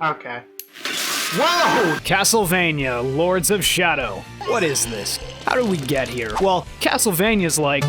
Okay. Whoa! Castlevania, Lords of Shadow. What is this? How did we get here? Well, Castlevania's like...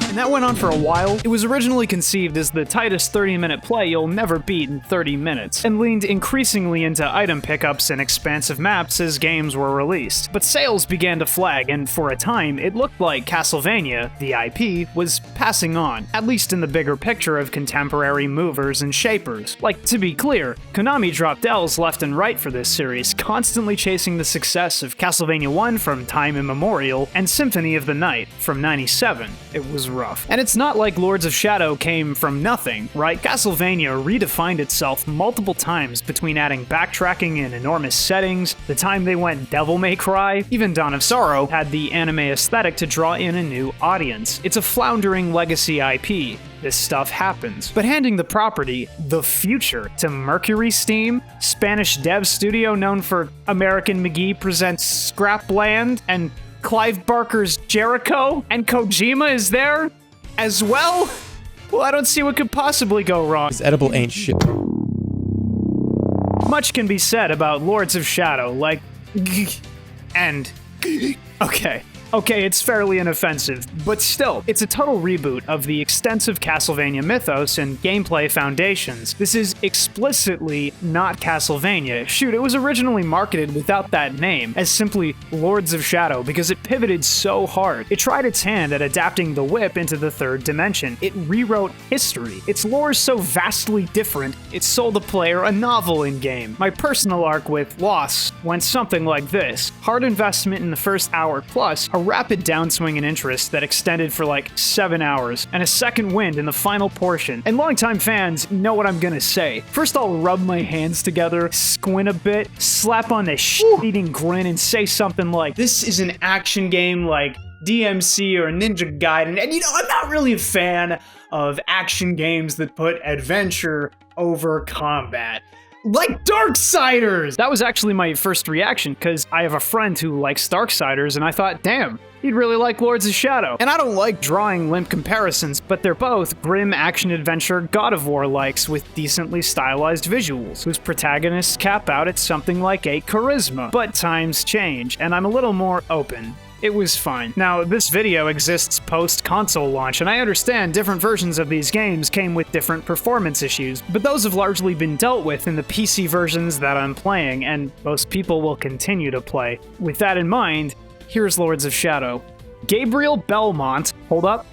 And that went on for a while. It was originally conceived as the tightest 30-minute play you'll never beat in 30 minutes, and leaned increasingly into item pickups and expansive maps as games were released. But sales began to flag, and for a time, it looked like Castlevania, the IP, was passing on, at least in the bigger picture of contemporary movers and shapers. Like, to be clear, Konami dropped L's left and right for this series, constantly chasing the success of Castlevania 1 from time immemorial, and Symphony of the Night from '97. It was rough. And it's not like Lords of Shadow came from nothing, right? Castlevania redefined itself multiple times between adding backtracking in enormous settings, the time they went Devil May Cry, even Dawn of Sorrow had the anime aesthetic to draw in a new audience. It's a floundering legacy IP. This stuff happens. But handing the property, the future, to Mercury Steam, Spanish dev studio known for American McGee Presents Scrapland, and Clive Barker's Jericho, and Kojima is there as well? Well, I don't see what could possibly go wrong. This edible ain't shit. Much can be said about Lords of Shadow, like... and... Okay, it's fairly inoffensive, but still, it's a total reboot of the extensive Castlevania mythos and gameplay foundations. This is explicitly not Castlevania. Shoot, it was originally marketed without that name, as simply Lords of Shadow, because it pivoted so hard. It tried its hand at adapting the whip into the third dimension. It rewrote history. Its lore is so vastly different, it sold the player a novel in-game. My personal arc with Lost went something like this. Hard investment in the first hour plus, a rapid downswing in interest that extended for like 7 hours, and a second wind in the final portion. And longtime fans know what I'm gonna say. First I'll rub my hands together, squint a bit, slap on the shit-eating grin, and say something like, this is an action game like DMC or Ninja Gaiden, and you know, I'm not really a fan of action games that put adventure over combat. Like Darksiders! That was actually my first reaction, because I have a friend who likes Darksiders, and I thought, damn, he'd really like Lords of Shadow. And I don't like drawing limp comparisons, but they're both grim action-adventure God of War likes with decently stylized visuals, whose protagonists cap out at something like 8 charisma. But times change, and I'm a little more open. It was fine. Now, this video exists post-console launch, and I understand different versions of these games came with different performance issues, but those have largely been dealt with in the PC versions that I'm playing, and most people will continue to play. With that in mind, here's Lords of Shadow. Gabriel Belmont, hold up.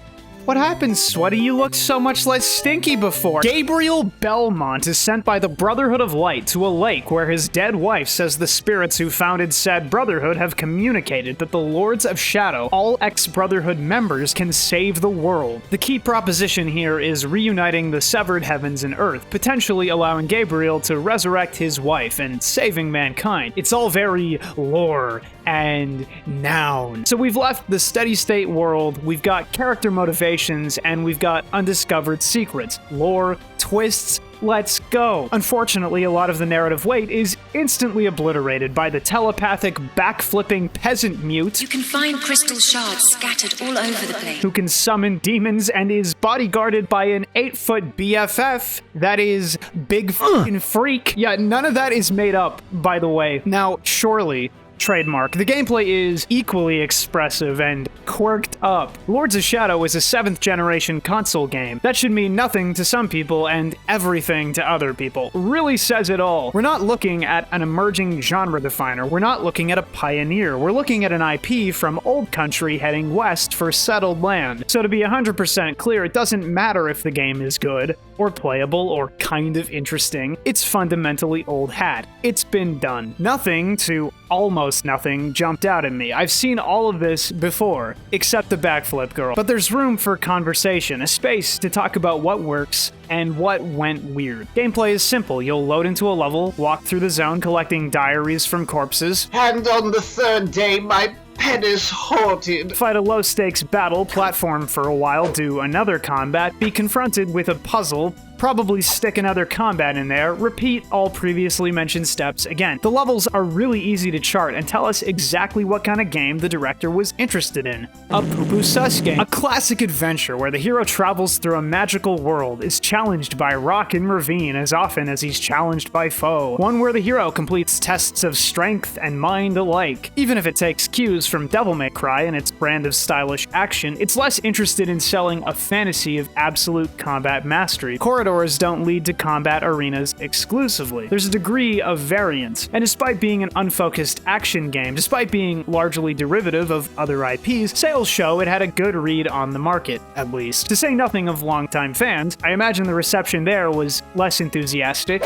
What happened, Sweaty? You looked so much less stinky before. Gabriel Belmont is sent by the Brotherhood of Light to a lake where his dead wife says the spirits who founded said brotherhood have communicated that the Lords of Shadow, all ex-Brotherhood members, can save the world. The key proposition here is reuniting the severed heavens and earth, potentially allowing Gabriel to resurrect his wife and saving mankind. It's all very lore and noun. So we've left the steady state world, we've got character motivations, and we've got undiscovered secrets, lore, twists. Let's go. Unfortunately, a lot of the narrative weight is instantly obliterated by the telepathic, backflipping peasant mute. You can find crystal shards scattered all over the place. Who can summon demons and is bodyguarded by an 8-foot BFF that is big fucking freak. Yeah, none of that is made up, by the way. Now, surely, trademark. The gameplay is equally expressive and quirked up. Lords of Shadow is a 7th generation console game. That should mean nothing to some people and everything to other people. Really says it all. We're not looking at an emerging genre definer. We're not looking at a pioneer. We're looking at an IP from old country heading west for settled land. So to be 100% clear, it doesn't matter if the game is good, or playable, or kind of interesting. It's fundamentally old hat. It's been done. Nothing to almost nothing jumped out at me. I've seen all of this before, except the backflip girl. But there's room for conversation, a space to talk about what works and what went weird. Gameplay is simple. You'll load into a level, walk through the zone collecting diaries from corpses. And on the 3rd day, my pen is haunted. Fight a low-stakes battle, platform for a while, do another combat, be confronted with a puzzle, probably stick another combat in there, repeat all previously mentioned steps again. The levels are really easy to chart and tell us exactly what kind of game the director was interested in. A poo-poo sus game. A classic adventure where the hero travels through a magical world, is challenged by rock and ravine as often as he's challenged by foe. One where the hero completes tests of strength and mind alike. Even if it takes cues from Devil May Cry and its brand of stylish action, it's less interested in selling a fantasy of absolute combat mastery. Corridors don't lead to combat arenas exclusively. There's a degree of variance, and despite being an unfocused action game, despite being largely derivative of other IPs, sales show it had a good read on the market, at least. To say nothing of longtime fans, I imagine the reception there was less enthusiastic,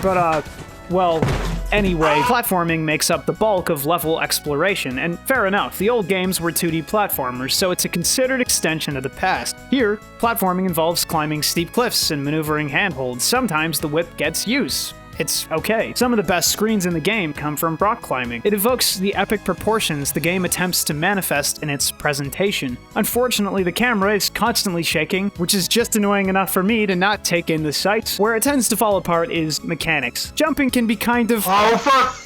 but well, anyway, platforming makes up the bulk of level exploration, and fair enough, the old games were 2D platformers, so it's a considered extension of the past. Here, platforming involves climbing steep cliffs and maneuvering handholds. Sometimes the whip gets use. It's okay. Some of the best screens in the game come from rock climbing. It evokes the epic proportions the game attempts to manifest in its presentation. Unfortunately, the camera is constantly shaking, which is just annoying enough for me to not take in the sights. Where it tends to fall apart is mechanics. Jumping can be kind of...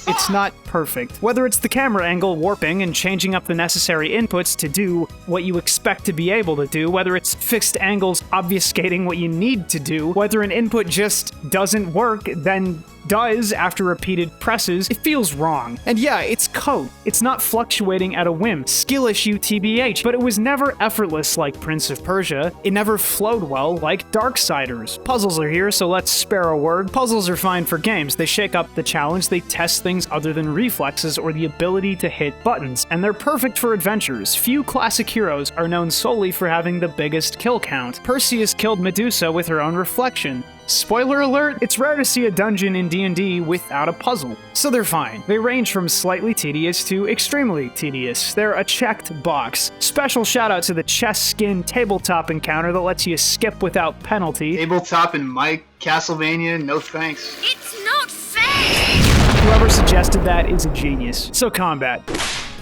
It's not perfect. Whether it's the camera angle warping and changing up the necessary inputs to do what you expect to be able to do, whether it's fixed angles obfuscating what you need to do, whether an input just doesn't work, then does after repeated presses, it feels wrong. And yeah, it's code. It's not fluctuating at a whim. Skill issue TBH, but it was never effortless like Prince of Persia. It never flowed well like Darksiders. Puzzles are here, so let's spare a word. Puzzles are fine for games. They shake up the challenge, they test things other than reflexes or the ability to hit buttons, and they're perfect for adventures. Few classic heroes are known solely for having the biggest kill count. Perseus killed Medusa with her own reflection. Spoiler alert, it's rare to see a dungeon in D&D without a puzzle, so they're fine. They range from slightly tedious to extremely tedious. They're a checked box. Special shout out to the chest skin tabletop encounter that lets you skip without penalty. Tabletop in my Castlevania, no thanks. It's not fair! Whoever suggested that is a genius. So combat.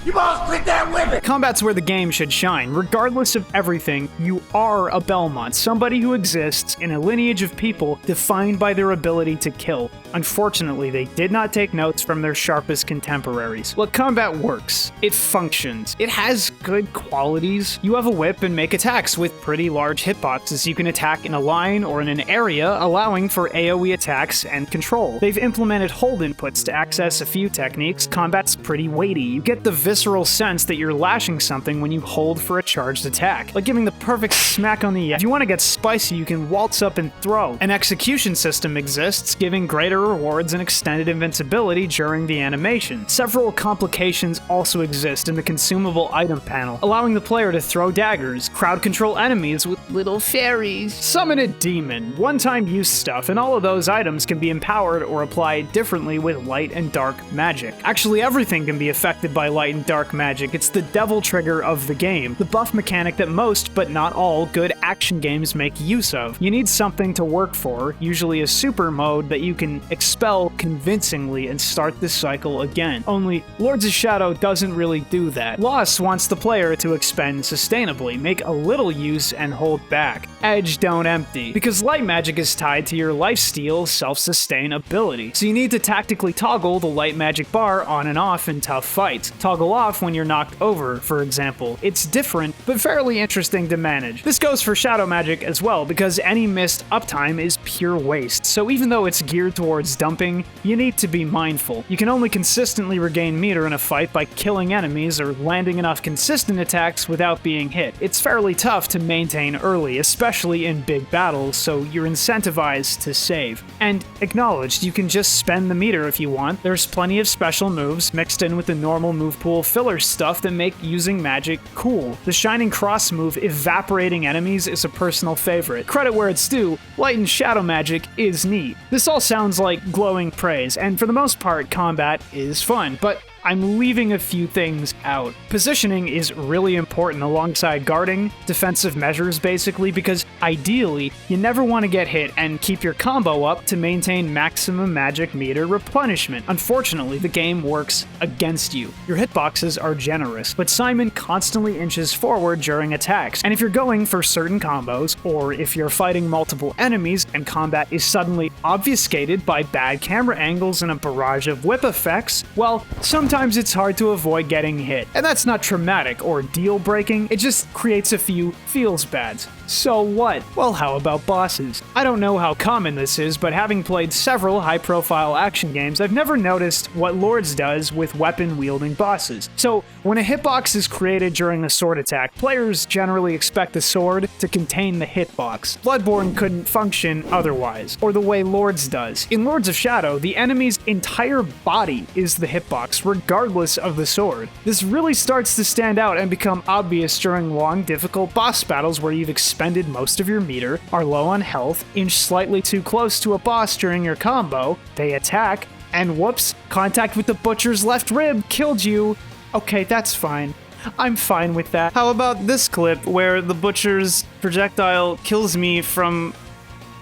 You must quit that whipping! Combat's where the game should shine. Regardless of everything, you are a Belmont, somebody who exists in a lineage of people defined by their ability to kill. Unfortunately, they did not take notes from their sharpest contemporaries. Look, combat works. It functions. It has good qualities. You have a whip and make attacks with pretty large hitboxes. You can attack in a line or in an area, allowing for AoE attacks and control. They've implemented hold inputs to access a few techniques. Combat's pretty weighty. You get the visceral sense that you're lashing something when you hold for a charged attack, like giving the perfect smack on the... If you want to get spicy, you can waltz up and throw. An execution system exists, giving greater rewards and extended invincibility during the animation. Several complications also exist in the consumable item panel, allowing the player to throw daggers, crowd control enemies with little fairies, summon a demon, one-time use stuff, and all of those items can be empowered or applied differently with light and dark magic. Actually, everything can be affected by light and dark magic. It's the devil trigger of the game, the buff mechanic that most, but not all, good action games make use of. You need something to work for, usually a super mode that you can expel convincingly and start the cycle again. Only Lords of Shadow doesn't really do that. Lost wants the player to expend sustainably, make a little use and hold back. Edge don't empty, because light magic is tied to your lifesteal self-sustain ability, so you need to tactically toggle the light magic bar on and off in tough fights. Toggle off when you're knocked over, for example. It's different, but fairly interesting to manage. This goes for shadow magic as well, because any missed uptime is pure waste, so even though it's geared towards dumping, you need to be mindful. You can only consistently regain meter in a fight by killing enemies or landing enough consistent attacks without being hit. It's fairly tough to maintain early, especially in big battles, so you're incentivized to save. And acknowledged, you can just spend the meter if you want. There's plenty of special moves mixed in with the normal move pool filler stuff that make using magic cool. The Shining Cross move, evaporating enemies, is a personal favorite. Credit where it's due, light and shadow magic is neat. This all sounds like glowing praise, and for the most part, combat is fun, but I'm leaving a few things out. Positioning is really important alongside guarding, defensive measures basically, because ideally, you never want to get hit and keep your combo up to maintain maximum magic meter replenishment. Unfortunately, the game works against you. Your hitboxes are generous, but Simon constantly inches forward during attacks, and if you're going for certain combos, or if you're fighting multiple enemies and combat is suddenly obfuscated by bad camera angles and a barrage of whip effects, well, sometimes it's hard to avoid getting hit. And that's not traumatic or deal-breaking, it just creates a few feels bads. So what? Well, how about bosses? I don't know how common this is, but having played several high-profile action games, I've never noticed what Lords does with weapon-wielding bosses. So, when a hitbox is created during a sword attack, players generally expect the sword to contain the hitbox. Bloodborne couldn't function otherwise, or the way Lords does. In Lords of Shadow, the enemy's entire body is the hitbox, regardless of the sword. This really starts to stand out and become obvious during long, difficult boss battles where you've expended most of your meter, are low on health, inch slightly too close to a boss during your combo, they attack, and whoops, contact with the butcher's left rib killed you. Okay, that's fine. I'm fine with that. How about this clip where the butcher's projectile kills me from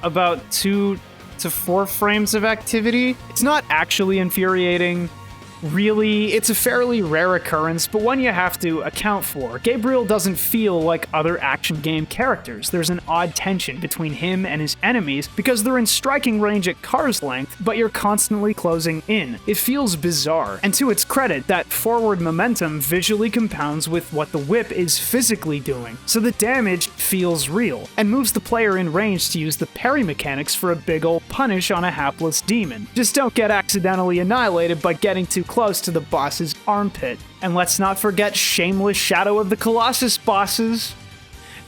about 2 to 4 frames of activity? It's not actually infuriating. Really, it's a fairly rare occurrence, but one you have to account for. Gabriel doesn't feel like other action game characters. There's an odd tension between him and his enemies because they're in striking range at car's length, but you're constantly closing in. It feels bizarre, and to its credit, that forward momentum visually compounds with what the whip is physically doing, so the damage feels real, and moves the player in range to use the parry mechanics for a big ol' punish on a hapless demon. Just don't get accidentally annihilated by getting too close to the boss's armpit. And let's not forget shameless Shadow of the Colossus bosses.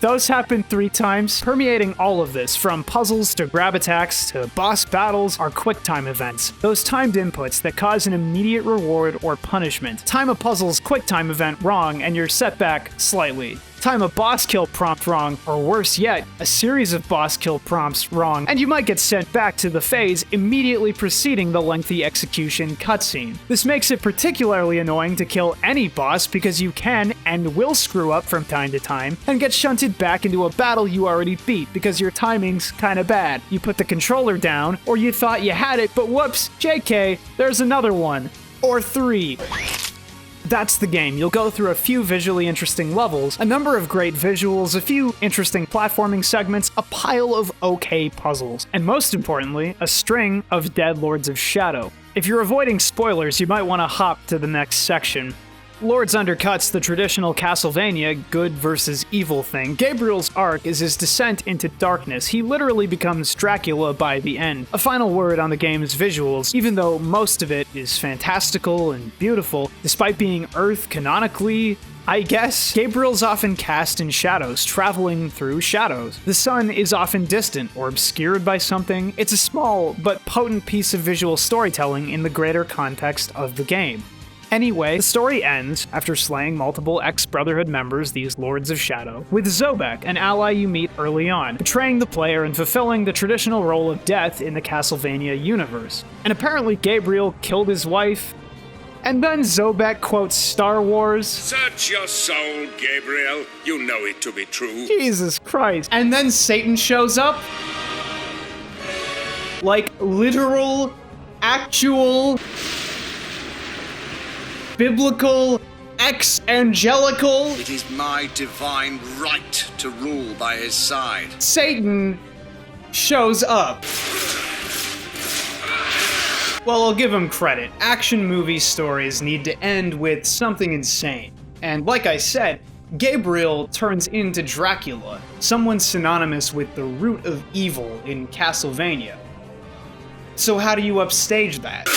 Those happen 3 times. Permeating all of this, from puzzles to grab attacks to boss battles, are quick time events. Those timed inputs that cause an immediate reward or punishment. Time a puzzle's quick time event wrong and you're set back slightly. Time a boss kill prompt wrong, or worse yet, a series of boss kill prompts wrong, and you might get sent back to the phase immediately preceding the lengthy execution cutscene. This makes it particularly annoying to kill any boss because you can and will screw up from time to time and get shunted back into a battle you already beat because your timing's kinda bad. You put the controller down, or you thought you had it, but whoops, JK, there's another one. Or 3. That's the game. You'll go through a few visually interesting levels, a number of great visuals, a few interesting platforming segments, a pile of okay puzzles, and most importantly, a string of dead Lords of Shadow. If you're avoiding spoilers, you might want to hop to the next section. Lords undercuts the traditional Castlevania good versus evil thing. Gabriel's arc is his descent into darkness. He literally becomes Dracula by the end. A final word on the game's visuals. Even though most of it is fantastical and beautiful, despite being Earth canonically, I guess, Gabriel's often cast in shadows, traveling through shadows. The sun is often distant or obscured by something. It's a small but potent piece of visual storytelling in the greater context of the game. Anyway, the story ends, after slaying multiple ex-Brotherhood members, these Lords of Shadow, with Zobek, an ally you meet early on, betraying the player and fulfilling the traditional role of death in the Castlevania universe. And apparently Gabriel killed his wife, and then Zobek quotes Star Wars. Search your soul, Gabriel. You know it to be true. Jesus Christ. And then Satan shows up. Like, literal, actual, biblical, ex-angelical. It is my divine right to rule by his side. Satan shows up. Well, I'll give him credit. Action movie stories need to end with something insane. And like I said, Gabriel turns into Dracula, someone synonymous with the root of evil in Castlevania. So how do you upstage that?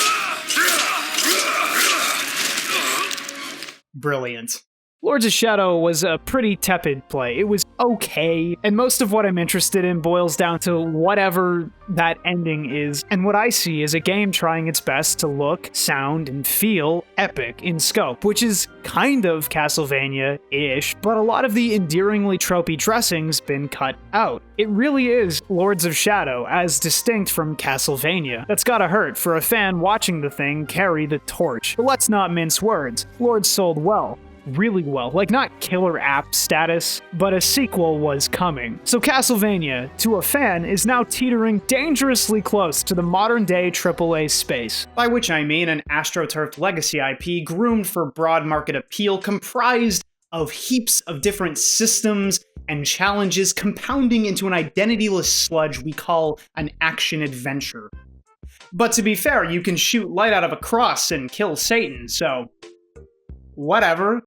Brilliant. Lords of Shadow was a pretty tepid play. It was okay, and most of what I'm interested in boils down to whatever that ending is, and what I see is a game trying its best to look, sound, and feel epic in scope, which is kind of Castlevania-ish, but a lot of the endearingly tropey dressing's been cut out. It really is Lords of Shadow, as distinct from Castlevania. That's gotta hurt for a fan watching the thing carry the torch. But let's not mince words. Lords sold well. Really well. Like, not killer app status, but a sequel was coming. So Castlevania, to a fan, is now teetering dangerously close to the modern-day AAA space. By which I mean an AstroTurfed legacy IP groomed for broad market appeal, comprised of heaps of different systems and challenges compounding into an identityless sludge we call an action-adventure. But to be fair, you can shoot light out of a cross and kill Satan, so whatever.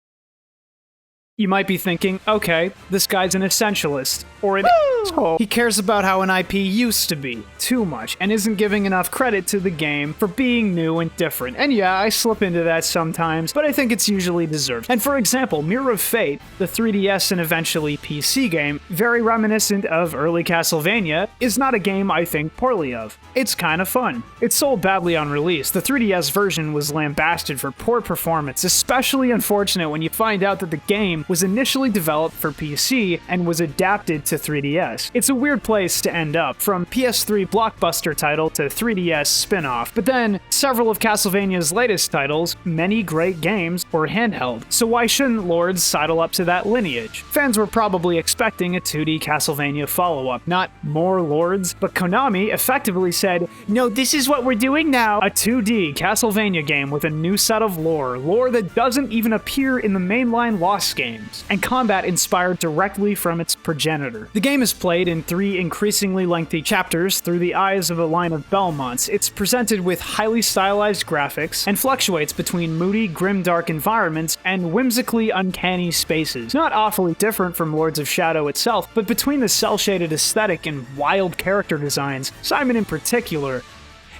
You might be thinking, okay, this guy's an essentialist, or an asshole. He cares about how an IP used to be, too much, and isn't giving enough credit to the game for being new and different. And yeah, I slip into that sometimes, but I think it's usually deserved. And for example, Mirror of Fate, the 3DS and eventually PC game, very reminiscent of early Castlevania, is not a game I think poorly of. It's kind of fun. It sold badly on release. The 3DS version was lambasted for poor performance, especially unfortunate when you find out that the game was initially developed for PC and was adapted to 3DS. It's a weird place to end up, from PS3 blockbuster title to 3DS spin-off, but then several of Castlevania's latest titles, many great games, were handheld, so why shouldn't Lords sidle up to that lineage? Fans were probably expecting a 2D Castlevania follow-up, not more Lords, but Konami effectively said, no, this is what we're doing now, a 2D Castlevania game with a new set of lore that doesn't even appear in the mainline Lost games, and combat inspired directly from its progenitor. The game is played in 3 increasingly lengthy chapters through the eyes of a line of Belmonts. It's presented with highly stylized graphics and fluctuates between moody, grimdark environments and whimsically uncanny spaces. Not awfully different from Lords of Shadow itself, but between the cel-shaded aesthetic and wild character designs, Simon in particular,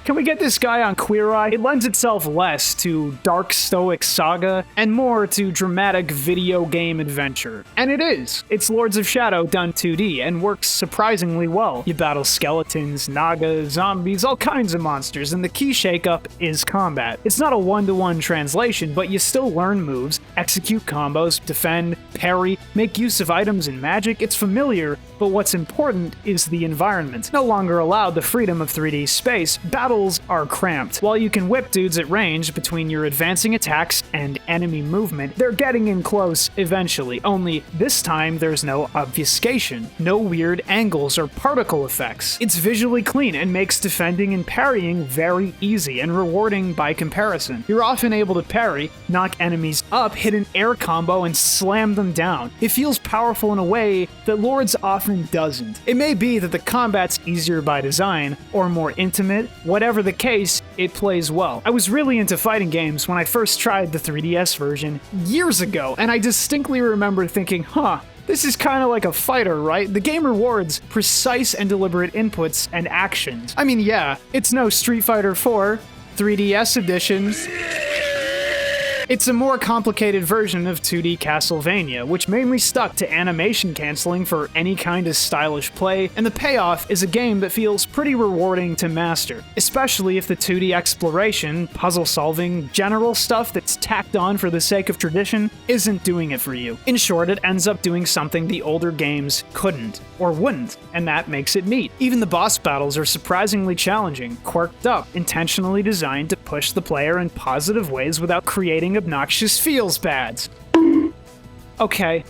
can we get this guy on Queer Eye? It lends itself less to dark stoic saga and more to dramatic video game adventure. And it is. It's Lords of Shadow done 2D and works surprisingly well. You battle skeletons, nagas, zombies, all kinds of monsters, and the key shakeup is combat. It's not a one-to-one translation, but you still learn moves, execute combos, defend, parry, make use of items and magic. It's familiar, but what's important is the environment. No longer allowed the freedom of 3D space, battles are cramped. While you can whip dudes at range between your advancing attacks and enemy movement, they're getting in close eventually, only this time there's no obfuscation, no weird angles or particle effects. It's visually clean and makes defending and parrying very easy and rewarding by comparison. You're often able to parry, knock enemies up, hit an air combo, and slam them down. It feels powerful in a way that Lords often doesn't. It may be that the combat's easier by design, or more intimate, whatever the case, it plays well. I was really into fighting games when I first tried the 3DS version years ago, and I distinctly remember thinking, this is kind of like a fighter, right? The game rewards precise and deliberate inputs and actions. I mean, yeah, it's no Street Fighter IV 3DS edition. It's a more complicated version of 2D Castlevania, which mainly stuck to animation canceling for any kind of stylish play, and the payoff is a game that feels pretty rewarding to master, especially if the 2D exploration, puzzle solving, general stuff that's tacked on for the sake of tradition isn't doing it for you. In short, it ends up doing something the older games couldn't, or wouldn't, and that makes it neat. Even the boss battles are surprisingly challenging, quirked up, intentionally designed to push the player in positive ways without creating obnoxious feels-bads. Okay.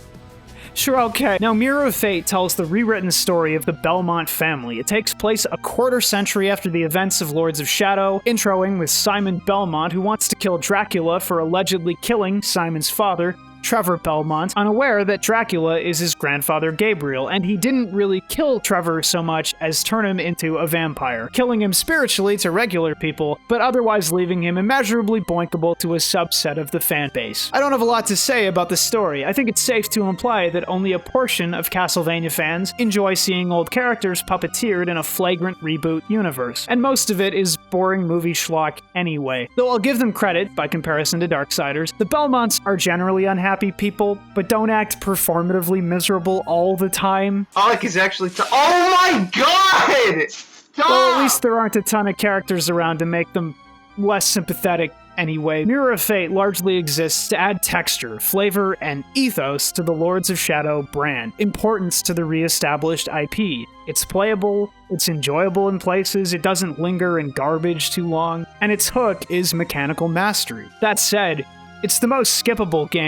Sure, okay. Now, Mirror of Fate tells the rewritten story of the Belmont family. It takes place a quarter century after the events of Lords of Shadow, introing with Simon Belmont, who wants to kill Dracula for allegedly killing Simon's father, Trevor Belmont, unaware that Dracula is his grandfather Gabriel, and he didn't really kill Trevor so much as turn him into a vampire, killing him spiritually to regular people, but otherwise leaving him immeasurably boinkable to a subset of the fan base. I don't have a lot to say about the story. I think it's safe to imply that only a portion of Castlevania fans enjoy seeing old characters puppeteered in a flagrant reboot universe, and most of it is boring movie schlock anyway. Though I'll give them credit, by comparison to Darksiders, the Belmonts are generally unhappy happy people, but don't act performatively miserable all the time. Alec is actually oh my god! Stop! Well, at least there aren't a ton of characters around to make them less sympathetic anyway. Mirror of Fate largely exists to add texture, flavor, and ethos to the Lords of Shadow brand, importance to the re-established IP. It's playable, it's enjoyable in places, it doesn't linger in garbage too long, and its hook is mechanical mastery. That said, it's the most skippable game.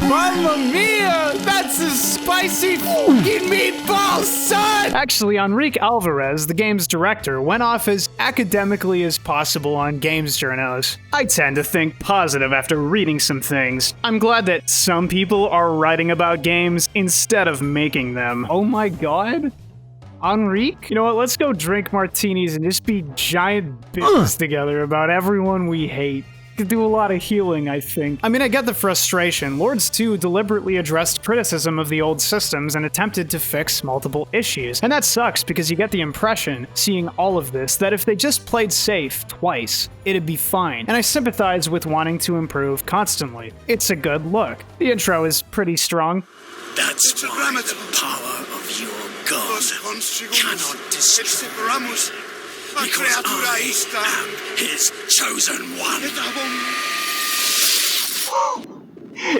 Mamma mia! That's a spicy fucking meatball, son! Actually, Enrique Alvarez, the game's director, went off as academically as possible on games journos. I tend to think positive after reading some things. I'm glad that some people are writing about games instead of making them. Oh my god? Enrique? You know what, let's go drink martinis and just be giant bitches together about everyone we hate. Could do a lot of healing, I think. I mean, I get the frustration. Lords 2 deliberately addressed criticism of the old systems and attempted to fix multiple issues. And that sucks because you get the impression, seeing all of this, that if they just played safe twice, it'd be fine. And I sympathize with wanting to improve constantly. It's a good look. The intro is pretty strong. That's why the power of your God cannot destroy. Because I am his chosen one.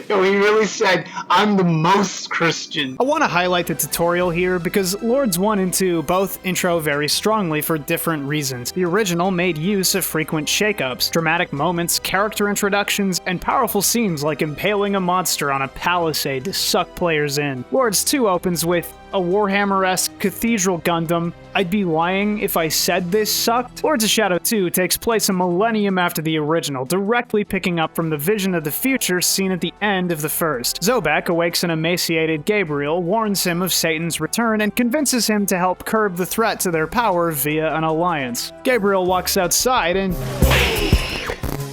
Yo, he really said, I'm the most Christian. I want to highlight the tutorial here because Lords 1 and 2 both intro very strongly for different reasons. The original made use of frequent shakeups, dramatic moments, character introductions, and powerful scenes like impaling a monster on a palisade to suck players in. Lords 2 opens with a Warhammer-esque cathedral Gundam. I'd be lying if I said this sucked. Lords of Shadow 2 takes place a millennium after the original, directly picking up from the vision of the future seen at the end of the first. Zobek awakes an emaciated Gabriel, warns him of Satan's return, and convinces him to help curb the threat to their power via an alliance. Gabriel walks outside and...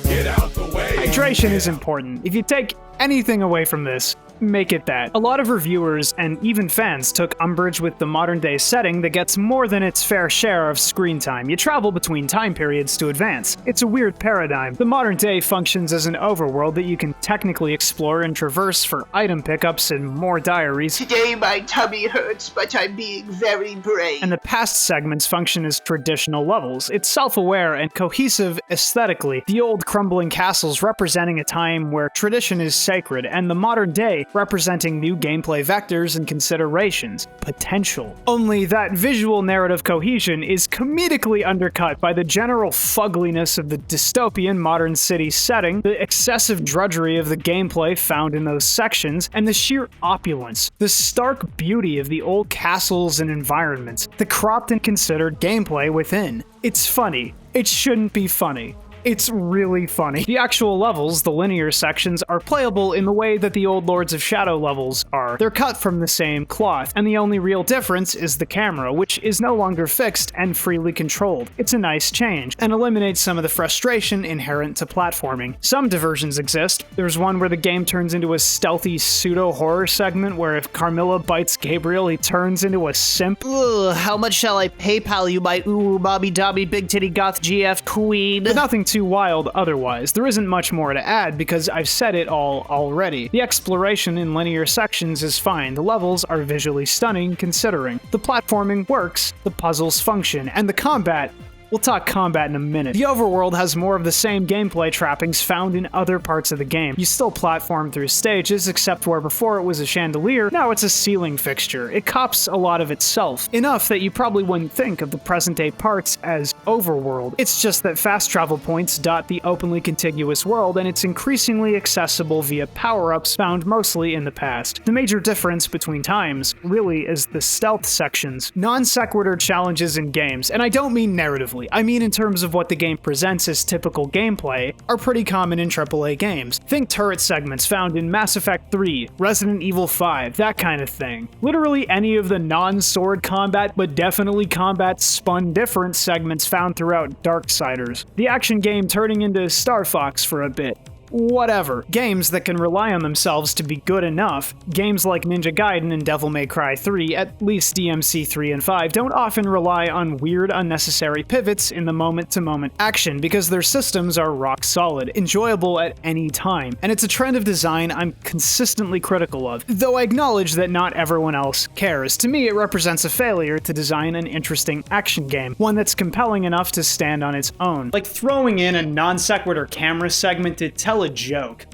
Get out the way! Hydration is important. If you take anything away from this, make it that. A lot of reviewers and even fans took umbrage with the modern day setting that gets more than its fair share of screen time. You travel between time periods to advance. It's a weird paradigm. The modern day functions as an overworld that you can technically explore and traverse for item pickups and more diaries. Today my tummy hurts, but I'm being very brave. And the past segments function as traditional levels. It's self-aware and cohesive aesthetically, the old crumbling castles representing a time where tradition is sacred, and the modern day representing new gameplay vectors and considerations. Potential. Only that visual narrative cohesion is comedically undercut by the general fugliness of the dystopian modern city setting, the excessive drudgery of the gameplay found in those sections, and the sheer opulence, the stark beauty of the old castles and environments, the cropped and considered gameplay within. It's funny. It shouldn't be funny. It's really funny. The actual levels, the linear sections, are playable in the way that the old Lords of Shadow levels are. They're cut from the same cloth, and the only real difference is the camera, which is no longer fixed and freely controlled. It's a nice change, and eliminates some of the frustration inherent to platforming. Some diversions exist. There's one where the game turns into a stealthy pseudo-horror segment where if Carmilla bites Gabriel, he turns into a simp. Ugh, how much shall I PayPal you, my bobby dobby big titty goth GF queen? But nothing too wild otherwise. There isn't much more to add because I've said it all already. The exploration in linear sections is fine, the levels are visually stunning considering. The platforming works, the puzzles function, and the combat. We'll talk combat in a minute. The overworld has more of the same gameplay trappings found in other parts of the game. You still platform through stages, except where before it was a chandelier, now it's a ceiling fixture. It cops a lot of itself, enough that you probably wouldn't think of the present-day parts as overworld. It's just that fast travel points dot the openly contiguous world, and it's increasingly accessible via power-ups found mostly in the past. The major difference between times, really, is the stealth sections. Non-sequitur challenges in games, and I don't mean narratively, I mean in terms of what the game presents as typical gameplay, are pretty common in AAA games. Think turret segments found in Mass Effect 3, Resident Evil 5, that kind of thing. Literally any of the non-sword combat, but definitely combat spun different segments found throughout Darksiders. The action game turning into Star Fox for a bit. whatever. Games that can rely on themselves to be good enough, games like Ninja Gaiden and Devil May Cry 3, at least DMC 3 and 5, don't often rely on weird, unnecessary pivots in the moment-to-moment action because their systems are rock solid, enjoyable at any time, and it's a trend of design I'm consistently critical of, though I acknowledge that not everyone else cares. To me, it represents a failure to design an interesting action game, one that's compelling enough to stand on its own. Like throwing in a non-sequitur camera segment to tell a joke.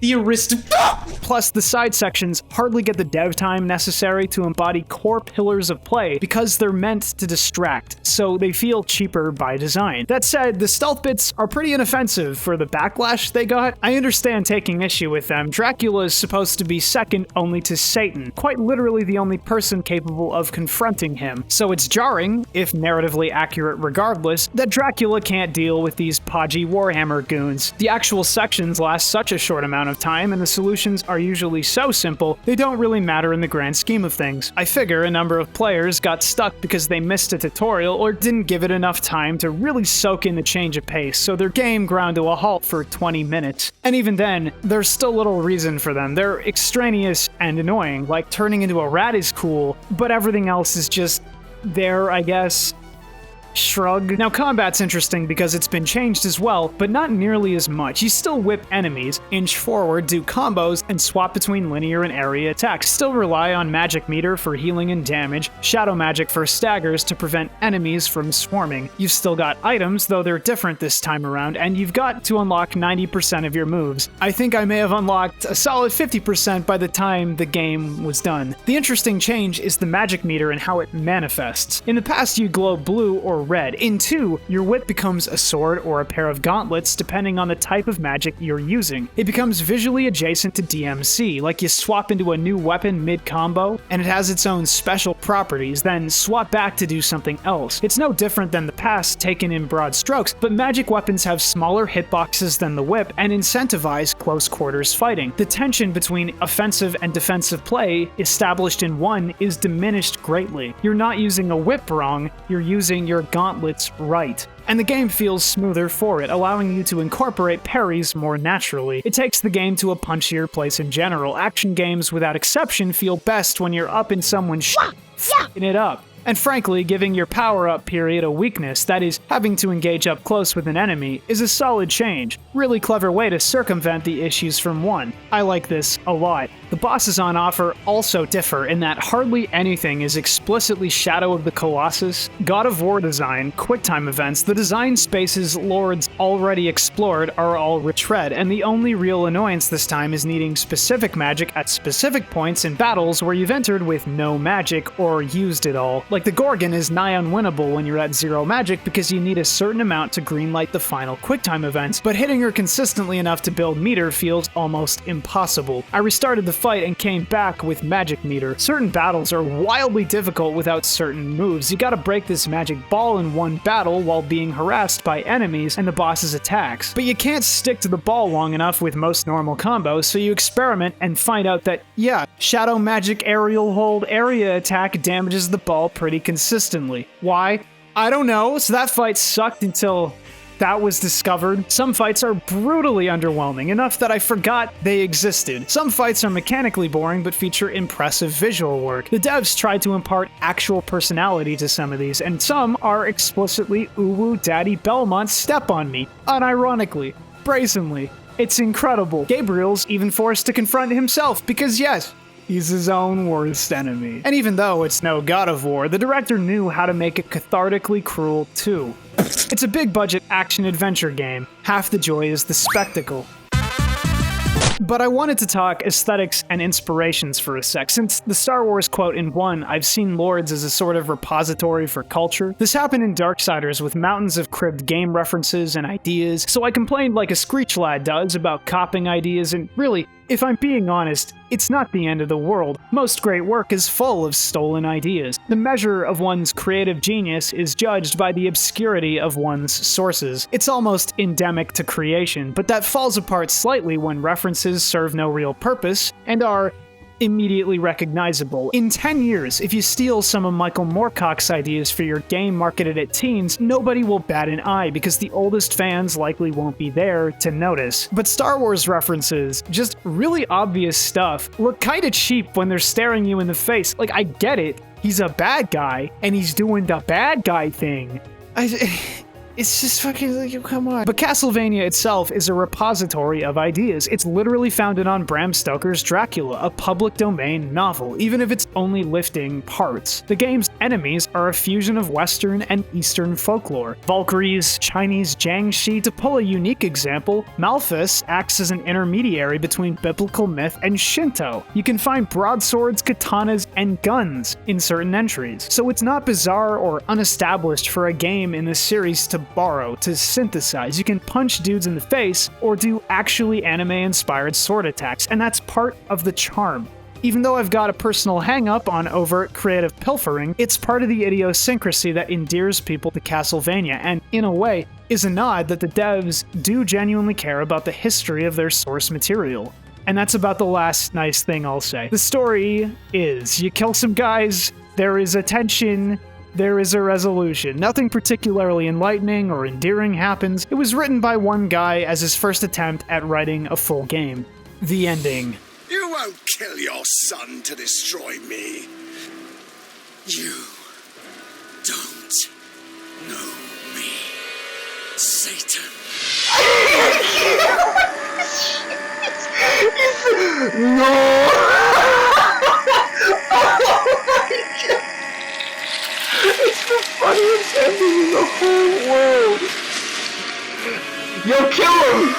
Plus, the side sections hardly get the dev time necessary to embody core pillars of play because they're meant to distract, so they feel cheaper by design. That said, the stealth bits are pretty inoffensive for the backlash they got. I understand taking issue with them. Dracula is supposed to be second only to Satan, quite literally the only person capable of confronting him, so it's jarring, if narratively accurate regardless, that Dracula can't deal with these podgy Warhammer goons. The actual sections last such a short amount of time, and the solutions are usually so simple, they don't really matter in the grand scheme of things. I figure a number of players got stuck because they missed a tutorial or didn't give it enough time to really soak in the change of pace, so their game ground to a halt for 20 minutes. And even then, there's still little reason for them. They're extraneous and annoying, like turning into a rat is cool, but everything else is just there, I guess. Shrug. Now, combat's interesting because it's been changed as well, but not nearly as much. You still whip enemies, inch forward, do combos, and swap between linear and area attacks. Still rely on magic meter for healing and damage, shadow magic for staggers to prevent enemies from swarming. You've still got items, though they're different this time around, and you've got to unlock 90% of your moves. I think I may have unlocked a solid 50% by the time the game was done. The interesting change is the magic meter and how it manifests. In the past, you glow blue or red. In 2, your whip becomes a sword or a pair of gauntlets depending on the type of magic you're using. It becomes visually adjacent to DMC, like you swap into a new weapon mid-combo, and it has its own special properties, then swap back to do something else. It's no different than the past taken in broad strokes, but magic weapons have smaller hitboxes than the whip and incentivize close quarters fighting. The tension between offensive and defensive play established in 1 is diminished greatly. You're not using a whip wrong, you're using your gauntlets right. And the game feels smoother for it, allowing you to incorporate parries more naturally. It takes the game to a punchier place in general. Action games, without exception, feel best when you're up in someone's f***ing it up. And frankly, giving your power-up period a weakness, that is, having to engage up close with an enemy, is a solid change. Really clever way to circumvent the issues from 1. I like this a lot. The bosses on offer also differ in that hardly anything is explicitly Shadow of the Colossus, God of War design, QuickTime events, the design spaces Lords already explored are all retread, and the only real annoyance this time is needing specific magic at specific points in battles where you've entered with no magic or used it all. Like the Gorgon is nigh unwinnable when you're at 0 magic because you need a certain amount to greenlight the final QuickTime events, but hitting her consistently enough to build meter feels almost impossible. I restarted the fight and came back with magic meter. Certain battles are wildly difficult without certain moves. You gotta break this magic ball in one battle while being harassed by enemies and the boss's attacks. But you can't stick to the ball long enough with most normal combos, so you experiment and find out that, yeah, shadow magic aerial hold area attack damages the ball pretty consistently. Why? I don't know, so that fight sucked until that was discovered. Some fights are brutally underwhelming, enough that I forgot they existed. Some fights are mechanically boring but feature impressive visual work. The devs tried to impart actual personality to some of these, and some are explicitly ooh-woo daddy Belmont step on me, unironically, brazenly. It's incredible. Gabriel's even forced to confront himself, because yes, he's his own worst enemy. And even though it's no God of War, the director knew how to make it cathartically cruel too. It's a big-budget action-adventure game. Half the joy is the spectacle. But I wanted to talk aesthetics and inspirations for a sec. Since the Star Wars quote in 1, I've seen Lords as a sort of repository for culture. This happened in Darksiders with mountains of cribbed game references and ideas, so I complained like a Screech lad does about copying ideas, and really, if I'm being honest, it's not the end of the world. Most great work is full of stolen ideas. The measure of one's creative genius is judged by the obscurity of one's sources. It's almost endemic to creation, but that falls apart slightly when references serve no real purpose and are immediately recognizable. In 10 years, if you steal some of Michael Moorcock's ideas for your game marketed at teens, nobody will bat an eye because the oldest fans likely won't be there to notice. But Star Wars references, just really obvious stuff, look kinda cheap when they're staring you in the face. Like, I get it, he's a bad guy, and he's doing the bad guy thing. It's just fucking like, come on. But Castlevania itself is a repository of ideas. It's literally founded on Bram Stoker's Dracula, a public domain novel, even if it's only lifting parts. The game's enemies are a fusion of Western and Eastern folklore. Valkyries, Chinese Jiangshi. To pull a unique example, Malthus acts as an intermediary between biblical myth and Shinto. You can find broadswords, katanas, and guns in certain entries. So it's not bizarre or unestablished for a game in this series to borrow, to synthesize. You can punch dudes in the face or do actually anime-inspired sword attacks, and that's part of the charm. Even though I've got a personal hang-up on overt creative pilfering, it's part of the idiosyncrasy that endears people to Castlevania, and in a way, is a nod that the devs do genuinely care about the history of their source material. And that's about the last nice thing I'll say. The story is, you kill some guys, there is a tension, there is a resolution. Nothing particularly enlightening or endearing happens. It was written by one guy as his first attempt at writing a full game. The ending. You won't kill your son to destroy me. You don't know me, Satan. No! It's the funniest ending in the whole world! Yo, kill him!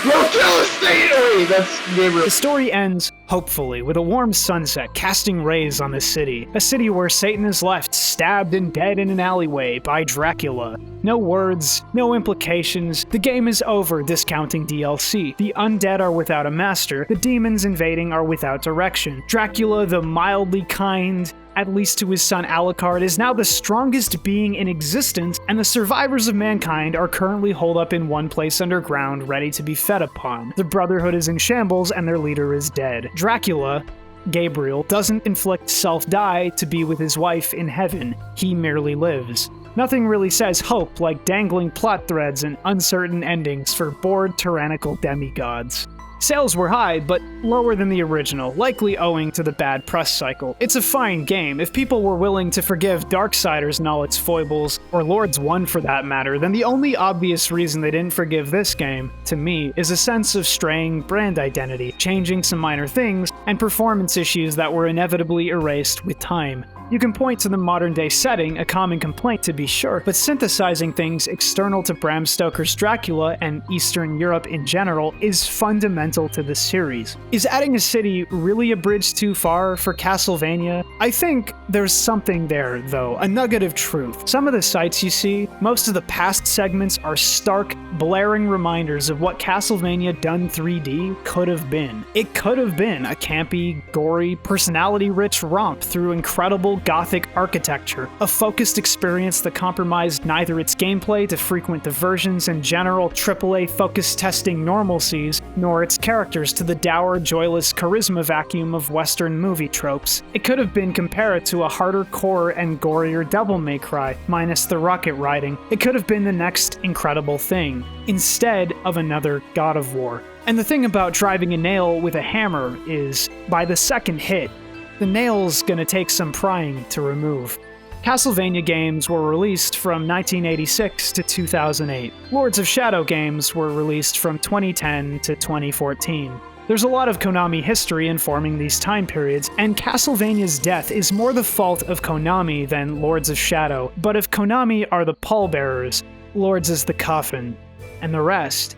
Yo, kill him! Stay away! That's Gabriel. The story ends, hopefully, with a warm sunset casting rays on the city. A city where Satan is left, stabbed and dead in an alleyway by Dracula. No words, no implications. The game is over, discounting DLC. The undead are without a master. The demons invading are without direction. Dracula, the mildly kind, at least to his son Alucard, is now the strongest being in existence, and the survivors of mankind are currently holed up in one place underground, ready to be fed upon. The Brotherhood is in shambles, and their leader is dead. Dracula, Gabriel, doesn't inflict self-die to be with his wife in heaven. He merely lives. Nothing really says hope like dangling plot threads and uncertain endings for bored, tyrannical demigods. Sales were high, but lower than the original, likely owing to the bad press cycle. It's a fine game. If people were willing to forgive Darksiders and all its foibles, or Lords 1 for that matter, then the only obvious reason they didn't forgive this game, to me, is a sense of straying brand identity, changing some minor things, and performance issues that were inevitably erased with time. You can point to the modern-day setting, a common complaint to be sure, but synthesizing things external to Bram Stoker's Dracula and Eastern Europe in general is fundamental to the series. Is adding a city really a bridge too far for Castlevania? I think there's something there, though, a nugget of truth. Some of the sights you see, most of the past segments are stark, blaring reminders of what Castlevania done 3D could have been. It could have been a campy, gory, personality-rich romp through incredible Gothic architecture, a focused experience that compromised neither its gameplay to frequent diversions and general AAA focus testing normalcies, nor its characters to the dour, joyless charisma vacuum of Western movie tropes. It could have been compared to a harder core and gorier Devil May Cry, minus the rocket riding. It could have been the next incredible thing, instead of another God of War. And the thing about driving a nail with a hammer is, by the second hit, the nail's gonna take some prying to remove. Castlevania games were released from 1986 to 2008. Lords of Shadow games were released from 2010 to 2014. There's a lot of Konami history informing these time periods, and Castlevania's death is more the fault of Konami than Lords of Shadow. But if Konami are the pallbearers, Lords is the coffin, and the rest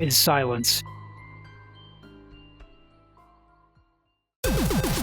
is silence.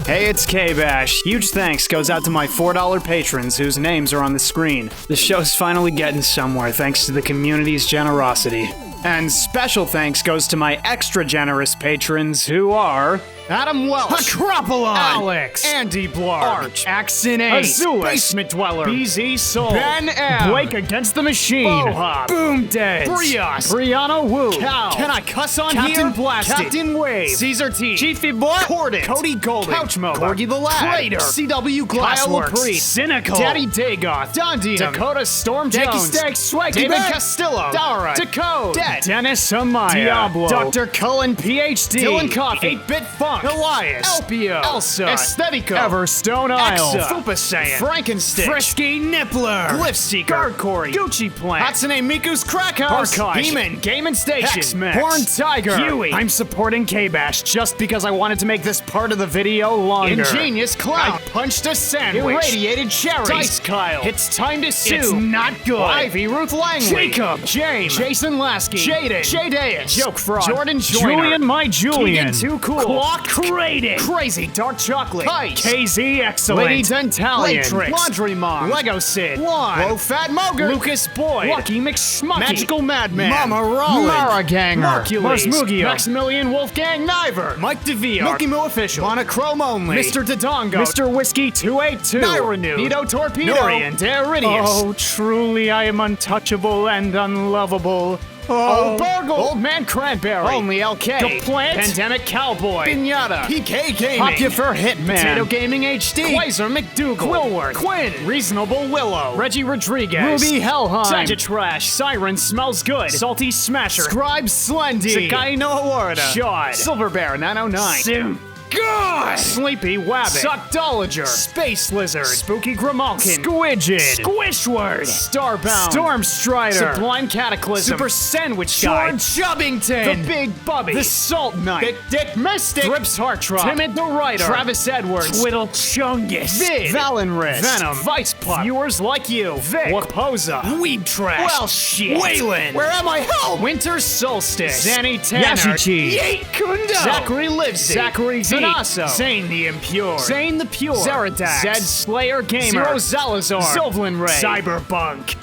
Hey, it's KBash. Huge thanks goes out to my $4 patrons whose names are on the screen. The show's finally getting somewhere thanks to the community's generosity. And special thanks goes to my extra generous patrons who are Adam Welsh, Acropolion, Alex, Andy Blarg, Arch, Axon 8, Azulus, Basement Dweller, BZ Soul, Ben M, Blake Against the Machine, Bohop, Boom Dead, Brios, Brianna Woo, Cal, Can I cuss on Captain here? Blasted, Captain Wave, Caesar T, Chiefy Boy, Cordant, Cody Golden, Couch Moba, Corgi the Lad, Crater, CW Glassworks, Glassworks, Cynical, Daddy Dagoth, Dondium, Dakota Storm Jakey Jones, Stag, Swaggy David Bear, Castillo, Dara, Decode, Dead, Dennis Amaya, Diablo, Dr. Cullen PhD, Dylan Coffee, 8-Bit Funk, Elias, Elpio, Elsa, Aesthetico, Everstone Isle, Isle, Fupa Saiyan, Frankenstick, Frisky Nippler, Glyph Seeker, Guard Corey, Gucci Plant, Hatsune Miku's Crack House, Archive, Beeman, Game and Station, Hex-Mex, Horn Tiger, Huey. I'm supporting KBash just because I wanted to make this part of the video longer. Ingenious Clown, I punched a sandwich. Irradiated Cherries, Dice Kyle. It's Time to Sue, It's not good. Ivy Ruth Langley, Jacob, James, Jason Lasky, Jaden, Jadaeus, Joke Fraud, Jordan Joyner, Julian My Julian, Keegan Too Cool, Clock Crated, Crazy Dark Chocolate, Kite, Kite, KZ Excellent, Lady Dentalian, Latrix, Laundry Mom, Lego Sid, Juan, Low Fat Mogert, Lucas Boyd, Lucky McSmucky, Magical Madman, Mama Rollins, Mara Ganger, Mercules, Marsmugio, Maximilian Wolfgang Niver, Mike DeVere, Milky Moo Official, Monochrome Only, Mr. Dodongo, Mr. Whiskey 282, Nyrenude, Nito Torpedo, Norian Daridius, Oh, truly I am untouchable and unlovable. Old Burgle, Old Man Cranberry, Only LK, The Plant, Pandemic Cowboy, Pinata, PK Gaming, Popular Hitman, Potato Gaming HD, Quasar McDougal, Quillworth, Quinn, Reasonable Willow, Reggie Rodriguez, Ruby Hellheim, Sagitrash, Siren Smells Good, Salty Smasher, Scribe Slendy, Sakai no Awarda, Shod, Silver Bear 909, Sim, God, Sleepy Wabbit, Suckdolager, Space Lizard, Spooky Grimalkin, Squidged, Squishword, Starbound, Storm Strider, Sublime Cataclysm, Super Sandwich Guy, George Chubbington, The Big Bubby, The Salt Knight, Big Dick Mystic, Thrips Heartthrob, Timid the Writer, Travis Edwards, Twiddle Chungus, Vid, Valenrist, Venom, Vice Pup, Viewers Like You, Vic, Waposa, Weeb Trash, Well shit, Waylon, Where Am I Help, Winter Solstice, Zanny Tanner, Yashichi, Yate Kundo, Zachary Livesey, Zachary V, Zanasso, Zane the Impure, Zane the Pure, Zeradax, Zed Slayer Gamer, Zero Zalazar, Sylvan Ray, Cyberbunk.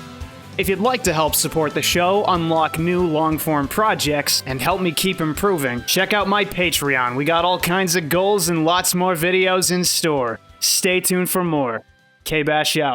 If you'd like to help support the show, unlock new long-form projects, and help me keep improving, check out my Patreon. We got all kinds of goals and lots more videos in store. Stay tuned for more. KBash out.